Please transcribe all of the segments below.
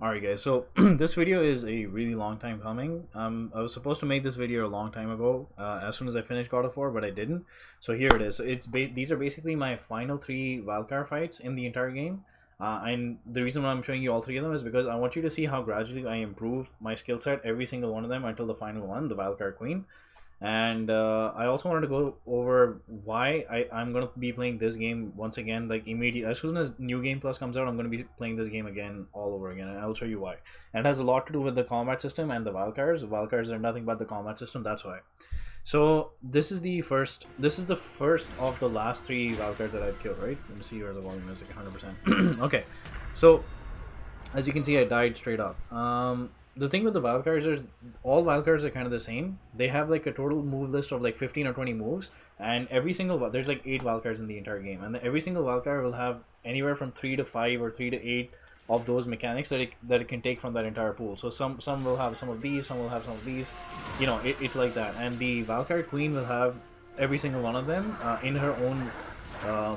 Alright guys, so this video is a really long time coming. I was supposed to make this video a long time ago, as soon as I finished God of War, but I didn't. So here it is. So these are basically my final 3 Valkyrie fights in the entire game. And the reason why I'm showing you all 3 of them is because I want you to see how gradually I improve my skill set every single one of them until the final one, the Valkyrie Queen. And I also wanted to go over why I'm going to be playing this game once again, like immediately as soon as New Game Plus comes out. I'm going to be playing this game again, all over again, and I'll show you why. And it has a lot to do with the combat system and the Valkyries. The Valkyries are nothing but the combat system, that's why. So this is the first of the last 3 Valkyries that I've killed, right? Let me see where the volume is, like 100%. Okay, so as you can see, I died straight up. The thing with the Valkyries is all Valkyries are kind of the same. They have like a total move list of like 15 or 20 moves, and every single there's like 8 Valkyries in the entire game, and every single Valkyrie will have anywhere from 3 to 5 or 3 to 8 of those mechanics that it can take from that entire pool. So some will have some of these, some will have some of these. You know, it's like that. And the Valkyrie Queen will have every single one of them in her own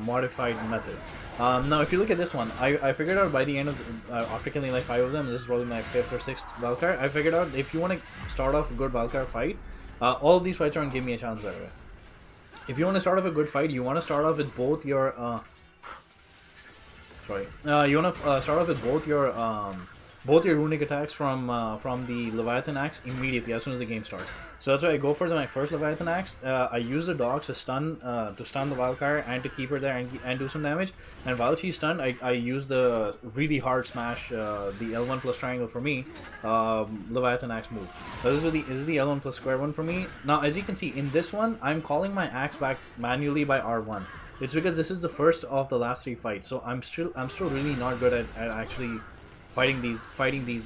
modified method. Now if you look at this one, I figured out by the end of after killing like 5 of them, this is probably my 5th or 6th Valkyrie, I figured out if you want to start off a good Valkyrie fight, all of these fights are going to give me a chance, by the way. If you want to start off a good fight, you want to start off with both your you want to start off with both your runic attacks from the Leviathan Axe immediately as soon as the game starts. So that's why I go for my first Leviathan Axe. I use the dogs to stun the Valkyrie and to keep her there and do some damage. And while she's stunned, I use the really hard smash, the L1 plus triangle for me, Leviathan Axe move. So this is the L1 plus square one for me. Now as you can see in this one, I'm calling my axe back manually by R1. It's because this is the first of the last 3 fights, so I'm still really not good at actually fighting these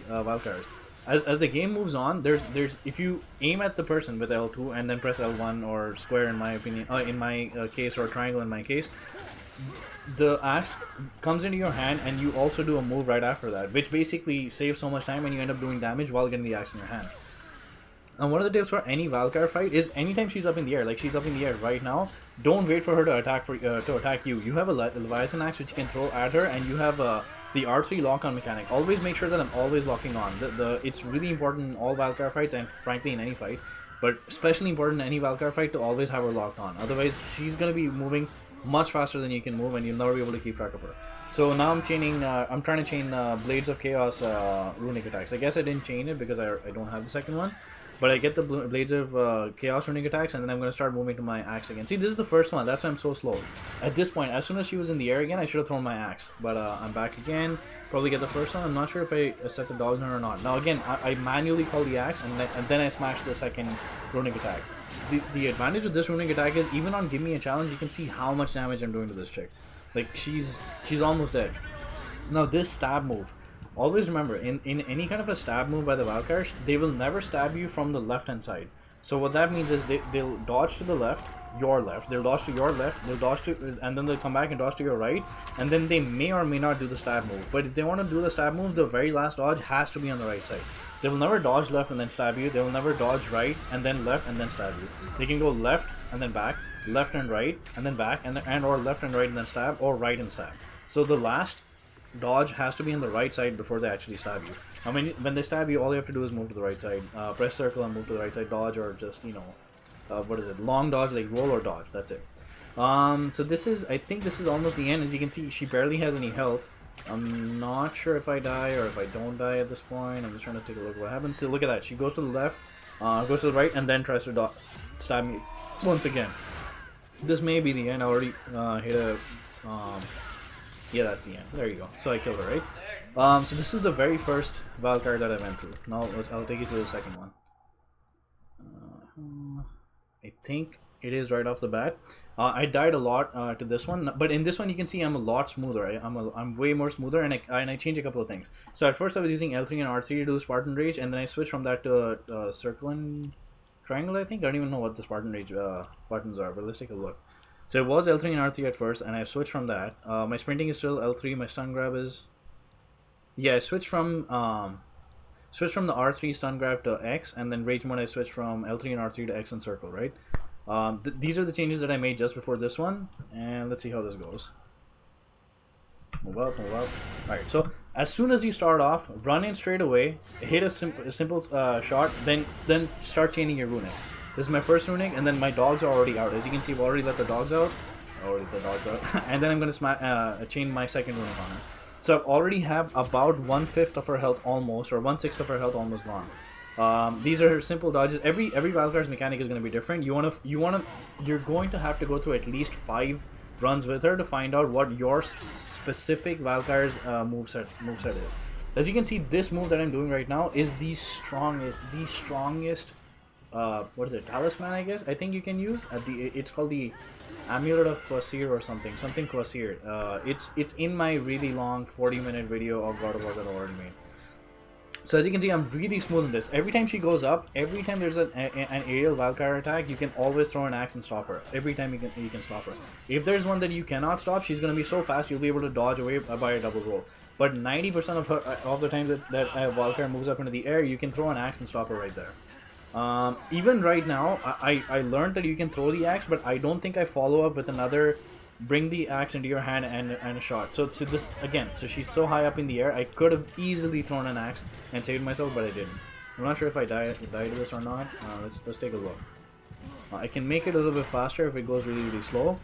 Valkyries. As the game moves on, there's if you aim at the person with L2 and then press L1 or square in my opinion, in my case, or triangle in my case, the axe comes into your hand and you also do a move right after that, which basically saves so much time and you end up doing damage while getting the axe in your hand. And one of the tips for any Valkyrie fight is anytime she's up in the air, like she's up in the air right now, don't wait for her to attack you. You have a Leviathan Axe which you can throw at her, and you have the R3 lock-on mechanic. Always make sure that I'm always locking on. It's really important in all Valkyrie fights, and frankly in any fight, but especially important in any Valkyrie fight to always have her locked on. Otherwise, she's gonna be moving much faster than you can move, and you'll never be able to keep track of her. So now I'm trying to chain Blades of Chaos runic attacks. I guess I didn't chain it because I don't have the second one. But I get the Blades of Chaos runic attacks, and then I'm going to start moving to my axe again. See, this is the first one. That's why I'm so slow. At this point, as soon as she was in the air again, I should have thrown my axe. But I'm back again. Probably get the first one. I'm not sure if I set the dodge on or not. Now again, I manually call the axe, and then I smash the second runic attack. The advantage of this runic attack is even on Give Me a Challenge, you can see how much damage I'm doing to this chick. Like, she's almost dead. Now this stab move. Always remember, in any kind of a stab move by the Valkyries, they will never stab you from the left-hand side. So what that means is they'll dodge to the left, your left, they'll dodge to your left, they'll dodge to, and then they'll come back and dodge to your right, and then they may or may not do the stab move. But if they want to do the stab move, the very last dodge has to be on the right side. They will never dodge left and then stab you, they will never dodge right and then left and then stab you. They can go left and then back, left and right, and then back, and or left and right and then stab, or right and stab. So the last dodge has to be on the right side before they actually stab you. I mean, when they stab you, all you have to do is move to the right side. Press circle and move to the right side. Dodge, or just, you know, what is it? Long dodge, like roll or dodge. That's it. So this is, I think this is almost the end. As you can see, she barely has any health. I'm not sure if I die or if I don't die at this point. I'm just trying to take a look at what happens. So look at that. She goes to the left, goes to the right, and then tries to stab me once again. This may be the end. I already hit a... yeah, that's the end. There you go. So I killed her, right? So this is the very first Valkyrie that I went through. Now I'll take you to the second one. I think it is right off the bat. I died a lot to this one, but in this one you can see I'm a lot smoother. I'm way more smoother, and I changed a couple of things. So at first I was using L3 and R3 to do Spartan Rage, and then I switched from that to circle and triangle. I think I don't even know what the Spartan Rage buttons are, but let's take a look. So it was L3 and R3 at first, and I switched from that. My sprinting is still L3. My stun grab is, yeah, I switched from the R3 stun grab to X, and then rage mode I switched from L3 and R3 to X and circle, right? These are the changes that I made just before this one, and let's see how this goes. move up, move up. Alright, so as soon as you start off, run in straight away, hit a simple shot, then start chaining your runics. This is my first runic, and then my dogs are already out. As you can see, I've already let the dogs out. And then I'm going to chain my second runic on her. So I already have about 1/5 of her health almost, or 1/6 of her health almost gone. These are simple dodges. Every Valkyrie's mechanic is going to be different. You're going to have to go through at least 5 runs with her to find out what your specific Valkyrie's moveset is. As you can see, this move that I'm doing right now is the strongest. What is it? Talisman, I guess. I think you can use it's called the Amulet of Quasir or something Quasir. It's in my really long 40-minute video of God of War that I already made. So as you can see, I'm really smooth in this. Every time she goes up, every time there's an aerial Valkyrie attack, you can always throw an axe and stop her. Every time you can stop her. If there's one that you cannot stop, she's gonna be so fast you'll be able to dodge away by a double roll. But 90% of the time that Valkyrie moves up into the air, you can throw an axe and stop her right there. Even right now, I learned that you can throw the axe, but I don't think I follow up with another bring the axe into your hand and a shot. So this again, so she's so high up in the air, I could have easily thrown an axe and saved myself, but I didn't. I'm not sure if I died to this or not. Let's take a look. I can make it a little bit faster if it goes really slow.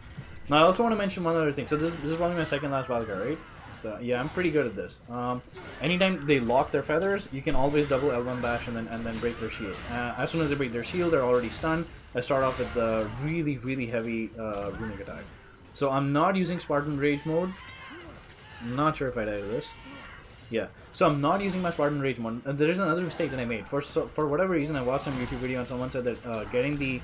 Now I also want to mention one other thing. So this is probably my second last Valkyrie, right? So yeah, I'm pretty good at this. Anytime they lock their feathers, you can always double L1 bash and then break their shield. As soon as they break their shield, they're already stunned. I start off with the really heavy runic attack. So I'm not using Spartan Rage mode. I'm not sure if I died to this. Yeah. So I'm not using my Spartan Rage mode. And there is another mistake that I made. For whatever reason, I watched some YouTube video and someone said that getting the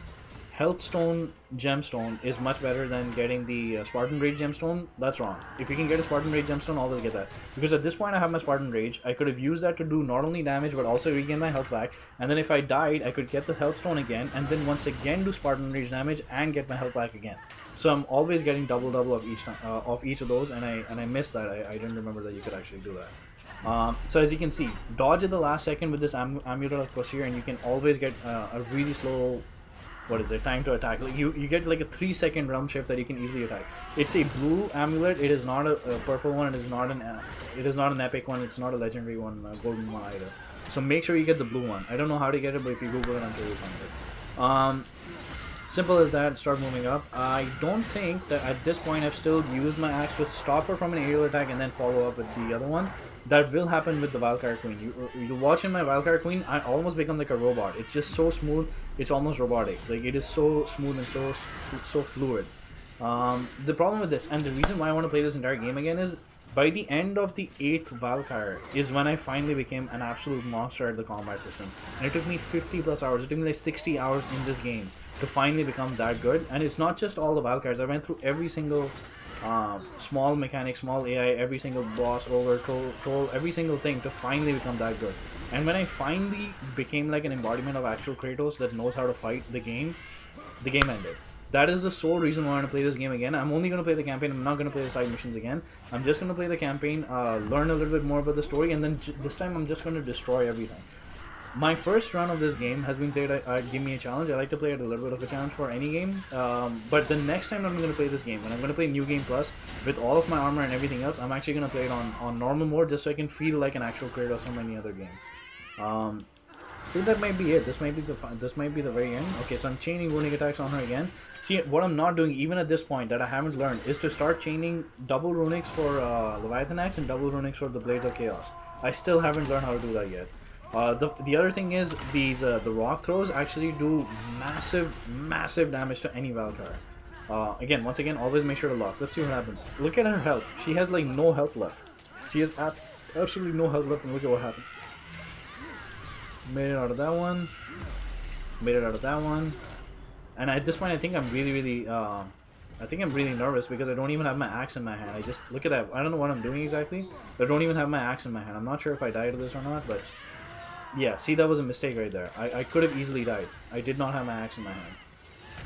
Health Stone Gemstone is much better than getting the Spartan Rage Gemstone. That's wrong. If you can get a Spartan Rage Gemstone, always get that. Because at this point I have my Spartan Rage. I could have used that to do not only damage but also regain my health back. And then if I died, I could get the Health Stone again and then once again do Spartan Rage damage and get my health back again. So I'm always getting double of each time, of each of those, and I missed that. I didn't remember that you could actually do that. So as you can see, dodge at the last second with this Amulet of Quasir, and you can always get a really slow, time to attack. Like you get like a 3-second realm shift that you can easily attack. It's a blue amulet. It is not a purple one. It is not an epic one. It's not a legendary one, a golden one either. So make sure you get the blue one. I don't know how to get it, but if you Google it, I'm sure you'll find it. Simple as that. Start moving up. I don't think that at this point I've still used my axe to stop her from an aerial attack and then follow up with the other one. That will happen with the Valkyrie Queen. You watch in my Valkyrie Queen, I almost become like a robot. It's just so smooth. It's almost robotic. Like it is so smooth and so fluid. The problem with this, and the reason why I want to play this entire game again, is by the end of the 8th Valkyrie is when I finally became an absolute monster at the combat system. And it took me 50 plus hours. It took me like 60 hours in this game to finally become that good. And it's not just all the Valkyries. I went through every single small mechanic, small AI, every single boss, troll, every single thing to finally become that good. And when I finally became like an embodiment of actual Kratos that knows how to fight the game ended. That is the sole reason why I want to play this game again. I'm only going to play the campaign. I'm not going to play the side missions again. I'm just going to play the campaign, learn a little bit more about the story, and then this time I'm just going to destroy everything. My first run of this game has been played at Give Me a Challenge. I like to play it a little bit of a challenge for any game. But the next time I'm going to play this game, when I'm going to play New Game Plus, with all of my armor and everything else, I'm actually going to play it on normal mode just so I can feel like an actual Kratos from any other game. I think that might be it. This might be the very end. Okay, so I'm chaining runic attacks on her again. See, what I'm not doing, even at this point, that I haven't learned, is to start chaining double runics for Leviathan Axe and double runics for the Blades of Chaos. I still haven't learned how to do that yet. The other thing is, the rock throws actually do massive damage to any Valkyrie. Once again, always make sure to lock. Let's see what happens. Look at her health. She has like no health left. She has absolutely no health left, and look at what happens. Made it out of that one. Made it out of that one. And at this point, I think I'm really nervous because I don't even have my axe in my hand. I just look at that. I don't know what I'm doing exactly, but I don't even have my axe in my hand. I'm not sure if I died to this or not, but yeah. See, that was a mistake right there. I could have easily died. I did not have my axe in my hand.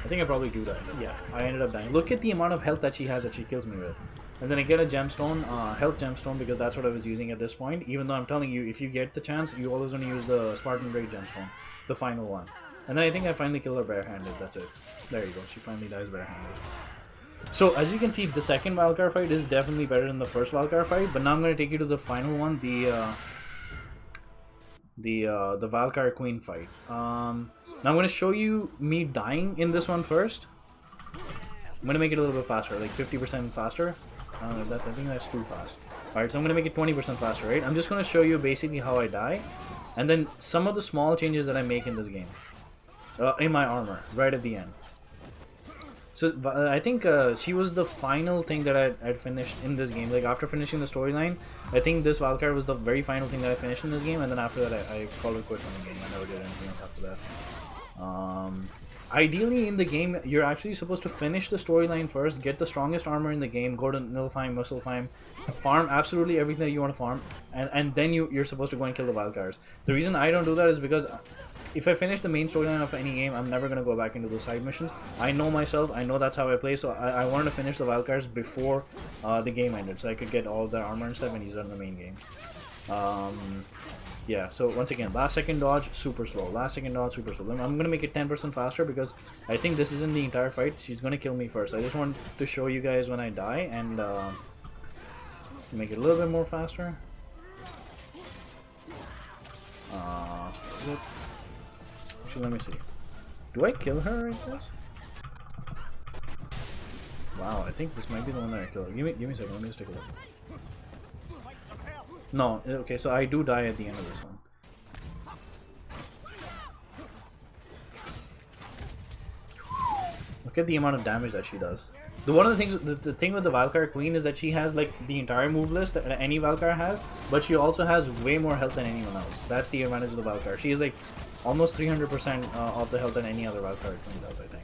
I think I probably do die. Yeah, I ended up dying. Look at the amount of health that she has that she kills me with. And then I get a gemstone, health gemstone, because that's what I was using at this point. Even though I'm telling you, if you get the chance, you always want to use the Spartan Rage gemstone, the final one. And then I think I finally kill her barehanded. That's it. There you go. She finally dies barehanded. So as you can see, the second Valkyrie fight is definitely better than the first Valkyrie fight. But now I'm going to take you to the final one, the Valkyrie Queen fight. Now I'm going to show you me dying in this one first. I'm going to make it a little bit faster, like 50% faster. I think that's too fast. Alright, so I'm going to make it 20% faster, right? I'm just going to show you basically how I die. And then some of the small changes that I make in this game. In my armor, right at the end. So I think she was the final thing that I'd finished in this game. Like after finishing the storyline, I think this Valkyrie was the very final thing that I finished in this game. And then after that, I called it quits on the game. I never did anything else after that. Ideally, in the game, you're actually supposed to finish the storyline first, get the strongest armor in the game, go to Nilfheim, Muspelheim, farm absolutely everything that you want to farm, and then you're supposed to go and kill the Valkyries. The reason I don't do that is because if I finish the main storyline of any game, I'm never going to go back into those side missions. I know myself, I know that's how I play, so I wanted to finish the Valkyries before the game ended, so I could get all their armor and stuff and use it in the main game. Yeah, so once again, last second dodge, super slow. Last second dodge, super slow. Then I'm going to make it 10% faster because I think this isn't the entire fight. She's going to kill me first. I just want to show you guys when I die and make it a little bit more faster. Actually, let me see. Do I kill her like this? Wow, I think this might be the one that I kill her. Give me a second, let me just take a look. No, okay, so I do die at the end of this one. Look at the amount of damage that she does. One of the things, the thing with the Valkyrie Queen is that she has like the entire move list that any Valkyrie has, but she also has way more health than anyone else. That's the advantage of the Valkyrie. She is like almost 300% of the health than any other Valkyrie Queen does, I think.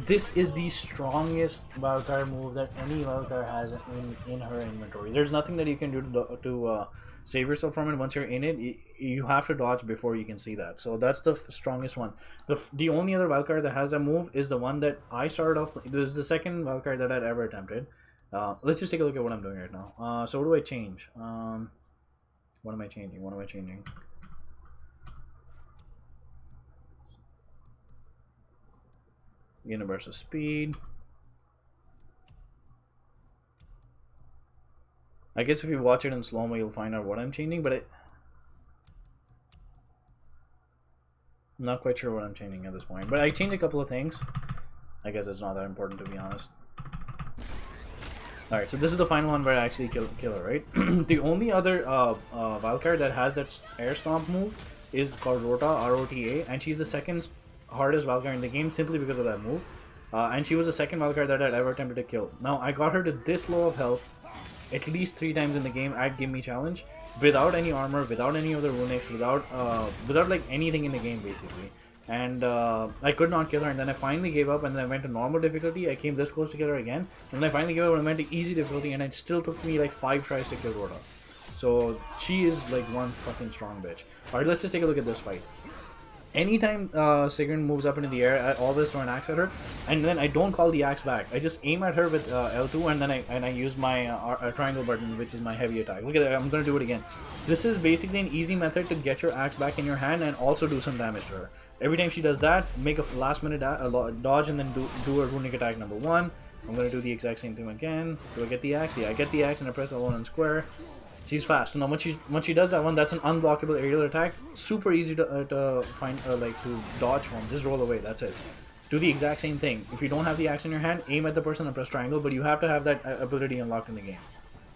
This is the strongest Valkyrie move that any Valkyrie has in her inventory. There's nothing that you can do to save yourself from it. Once you're in it, you have to dodge before you can see that. So that's the strongest one. The only other Valkyrie that has that move is the one that I started off. This is the second Valkyrie that I'd ever attempted. Let's just take a look at what I'm doing right now. So what do I change? What am I changing? What am I changing? Universal speed. I guess if you watch it in slow-mo, you'll find out what I'm changing, but I'm not quite sure what I'm changing at this point. But I changed a couple of things. I guess it's not that important, to be honest. Alright, so this is the final one where I actually kill her, right? The only other Valkyrie that has that air stomp move is called Rota, R-O-T-A, and she's the second hardest Valkyrie in the game simply because of that move. And she was the second Valkyrie that I'd ever attempted to kill. Now, I got her to this low of health at least 3 times in the game at Give Me Challenge, without any armor, without any other runics, without like anything in the game basically. And I could not kill her, and then I finally gave up, and then I went to normal difficulty. I came this close to kill her again, and then I finally gave up and I went to easy difficulty, and it still took me like 5 tries to kill Rota. So she is like one fucking strong bitch. Alright, let's just take a look at this fight. Anytime Sigrun moves up into the air, I always throw an axe at her, and then I don't call the axe back. I just aim at her with L2, and then I use my triangle button, which is my heavy attack. Look at that, I'm gonna do it again. This is basically an easy method to get your axe back in your hand and also do some damage to her. Every time she does that, make a last minute dodge and then do a runic attack number 1. I'm gonna do the exact same thing again. Do I get the axe? Yeah, I get the axe and I press L1 and square. She's fast. So now once she does that one, that's an unblockable aerial attack. Super easy to find, like to dodge from. Just roll away. That's it. Do the exact same thing. If you don't have the axe in your hand, aim at the person and press triangle. But you have to have that ability unlocked in the game.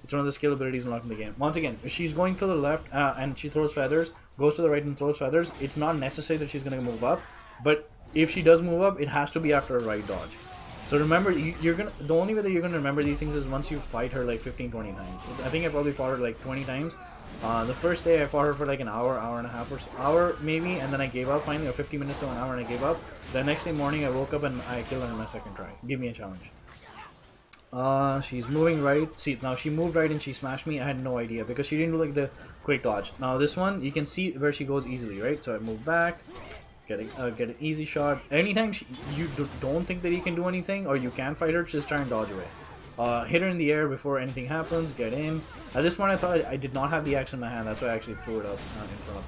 It's one of the skill abilities unlocked in the game. Once again, if she's going to the left and she throws feathers, goes to the right and throws feathers, it's not necessary that she's going to move up. But if she does move up, it has to be after a right dodge. So remember, the only way that you're gonna remember these things is once you fight her like 15-20 times. I think I probably fought her like 20 times. The first day I fought her for like an hour and a half, or hour maybe, and then I gave up finally, or 50 minutes to an hour, and I gave up. The next day morning I woke up and I killed her in my second try. Give me a challenge. She's moving right. See, now she moved right and she smashed me. I had no idea because she didn't do like the quick dodge. Now this one, you can see where she goes easily, right? So I move back. Get an easy shot. Anytime you don't think that you can do anything or you can fight her, just try and dodge away. Hit her in the air before anything happens. Get in. At this point, I thought I did not have the axe in my hand. That's why I actually threw it up in front of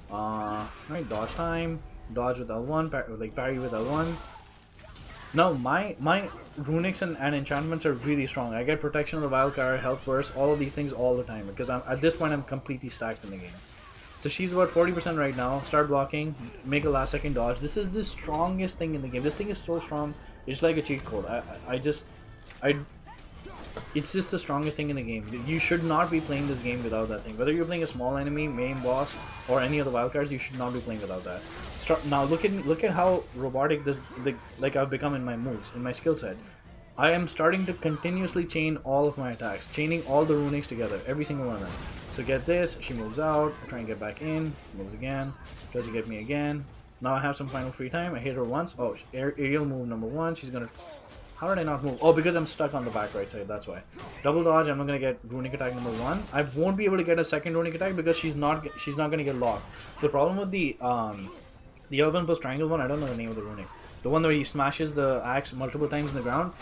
her. Right, dodge time. Dodge with L1. Like parry with L1. No, my runics and enchantments are really strong. I get protection of the Valkyrie, health burst, all of these things all the time because I'm at this point I'm completely stacked in the game. So she's about 40% right now. Start blocking, make a last second dodge. This is the strongest thing in the game. This thing is so strong. It's like a cheat code. It's just the strongest thing in the game. You should not be playing this game without that thing. Whether you're playing a small enemy, main boss, or any of the Valkyries, you should not be playing without that. Now look at how robotic like I've become in my moves, in my skill set. I am starting to continuously chain all of my attacks, chaining all the runics together, every single one of them. So get this, she moves out, try and get back in, moves again, tries to get me again. Now I have some final free time, I hit her once. Oh, aerial move number 1, she's gonna... How did I not move? Oh, because I'm stuck on the back right side, that's why. Double dodge, I'm not gonna get runic attack number 1. I won't be able to get a second runic attack because she's not gonna get locked. The problem with the Elven plus triangle one, I don't know the name of the runic. The one where he smashes the axe multiple times in the ground,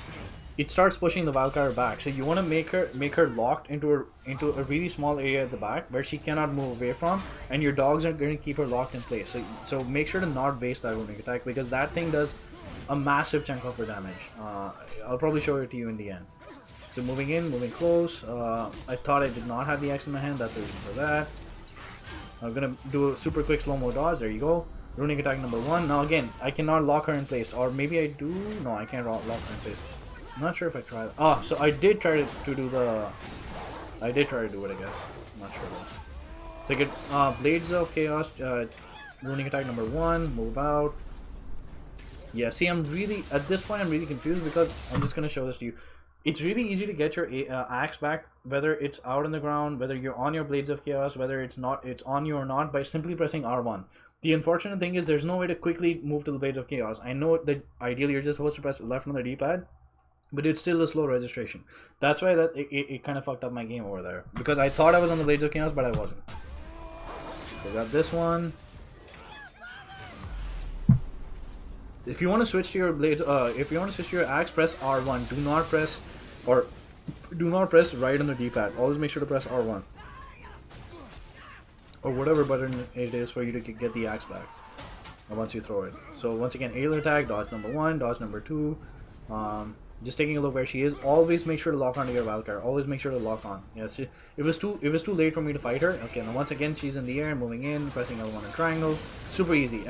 it starts pushing the Valkyrie back. So you want to make her locked into a really small area at the back where she cannot move away from, and your dogs are going to keep her locked in place. So make sure to not base that runic attack because that thing does a massive chunk of her damage. I'll probably show it to you in the end. So moving in, moving close. I thought I did not have the axe in my hand. That's the reason for that. I'm gonna do a super quick slow-mo dodge. There you go. Runic attack number 1. Now again, I cannot lock her in place, or maybe I do. No, I can't lock her in place. I'm not sure if I tried. Ah, so I did try to do the. I did try to do it, I guess. I'm not sure though. So I get Blades of Chaos, runic attack number 1. Move out. Yeah, see, I'm really at this point I'm really confused because I'm just gonna show this to you. It's really easy to get your axe back, whether it's out on the ground, whether you're on your Blades of Chaos, whether it's on you or not, by simply pressing R1. The unfortunate thing is there's no way to quickly move to the Blades of Chaos. I know that ideally you're just supposed to press left on the D-pad, but it's still a slow registration. That's why it kind of fucked up my game over there. Because I thought I was on the Blades of Chaos, but I wasn't. So I got this one. If you want to switch to your blades, if you want to switch to your axe, press R1. Do not press right on the D-pad. Always make sure to press R1. Or whatever button it is for you to get the axe back once you throw it. So once again, aerial attack, dodge number 1, dodge number 2. Just taking a look where she is. Always make sure to lock onto your Valkyrie. Always make sure to lock on. Yes, it was too late for me to fight her. Okay, now once again she's in the air, moving in, pressing L1 and triangle. Super easy.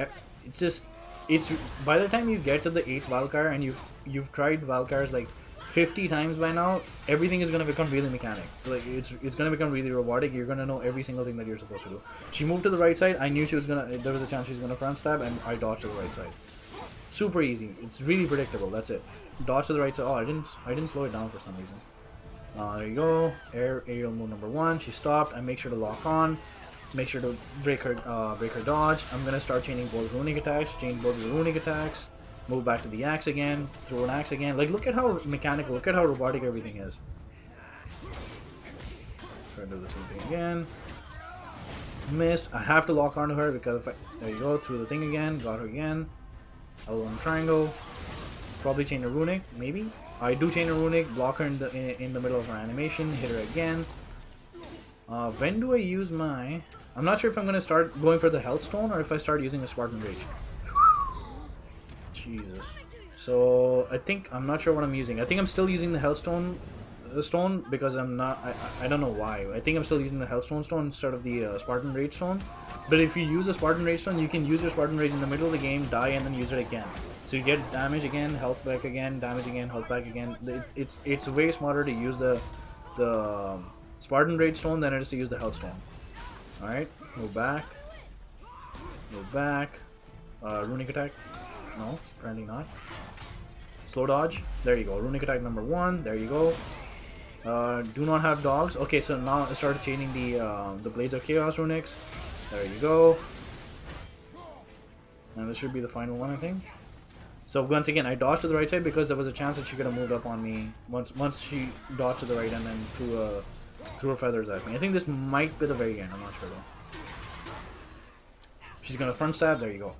It's by the time you get to the 8th Valkyrie and you've tried Valkyries like 50 times by now, everything is gonna become really mechanic. Like it's gonna become really robotic. You're gonna know every single thing that you're supposed to do. She moved to the right side. I knew there was a chance she was gonna front stab, and I dodged to the right side. Super easy. It's really predictable. That's it. Dodge to the right side. Oh, I didn't slow it down for some reason. There you go. Aerial move number 1. She stopped. I make sure to lock on. Make sure to break her dodge. I'm gonna start chaining both runic attacks. Chain both the runic attacks. Move back to the axe again. Throw an axe again. Like, look at how mechanical. Look at how robotic everything is. Try to do the same thing again. Missed. I have to lock onto her because there you go. Through the thing again. Got her again. L1 triangle. Probably chain a runic. Maybe. I do chain a runic. Block her in the middle of her animation. Hit her again. When do I use my... I'm not sure if I'm going to start going for the health stone or if I start using the Spartan Rage. Jesus. So I'm not sure what I'm using. I think I'm still using the health stone because I'm not... I don't know why. I think I'm still using the health stone instead of the Spartan Rage stone. But if you use a Spartan Rage stone, you can use your Spartan Rage in the middle of the game, die, and then use it again. So you get damage again, health back again, damage again, health back again. It's way smarter to use the Spartan Rage stone than it is to use the health stone. Alright, move back. Move back. Runic attack. No, apparently not. Slow dodge. There you go. Runic attack number 1. There you go. Do not have dogs. Okay, so now I started chaining the Blades of Chaos runics. There you go. And this should be the final one, I think. So once again, I dodged to the right side because there was a chance that she could have moved up on me once she dodged to the right and then threw her feathers at me. I think this might be the very end. I'm not sure though. She's gonna front stab. There you go.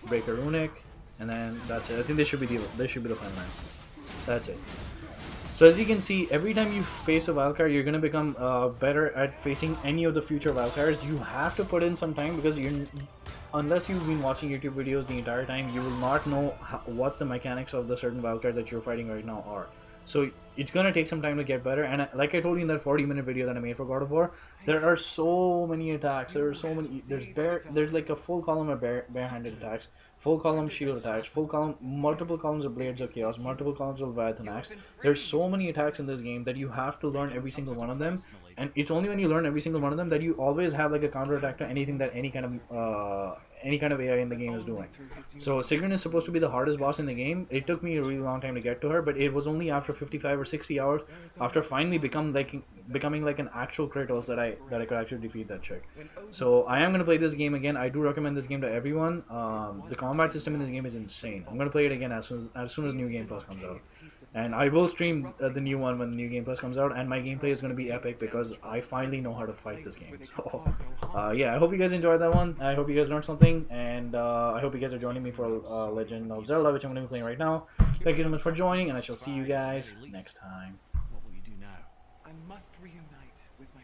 Break her runic, and then that's it. I think this should be the final end. That's it. So as you can see, every time you face a Valkyrie, you're gonna become better at facing any of the future Valkyries. You have to put in some time because unless you've been watching YouTube videos the entire time, you will not know what the mechanics of the certain Valkyrie that you're fighting right now are. So it's gonna take some time to get better. And like I told you in that 40-minute video that I made for God of War, there are so many attacks. There are so many. There's like a full column of barehanded attacks, full column shield attacks, full column, multiple columns of Blades of Chaos, multiple columns of Leviathan Axe. There's so many attacks in this game that you have to learn every single one of them. And it's only when you learn every single one of them that you always have like a counter attack to anything that any kind of AI in the game is doing. So Sigrun is supposed to be the hardest boss in the game. It took me a really long time to get to her, but it was only after 55 or 60 hours, after finally becoming like an actual Kratos, that I could actually defeat that chick. So I am gonna play this game again. I do recommend this game to everyone. The combat system in this game is insane. I'm gonna play it again as soon as New Game Plus comes out. And I will stream the new one when the New Game Plus comes out, and my gameplay is going to be epic because I finally know how to fight this game. So, yeah, I hope you guys enjoyed that one. I hope you guys learned something, and I hope you guys are joining me for Legend of Zelda, which I'm going to be playing right now. Thank you so much for joining, and I shall see you guys next time. What will you do now? I must reunite with my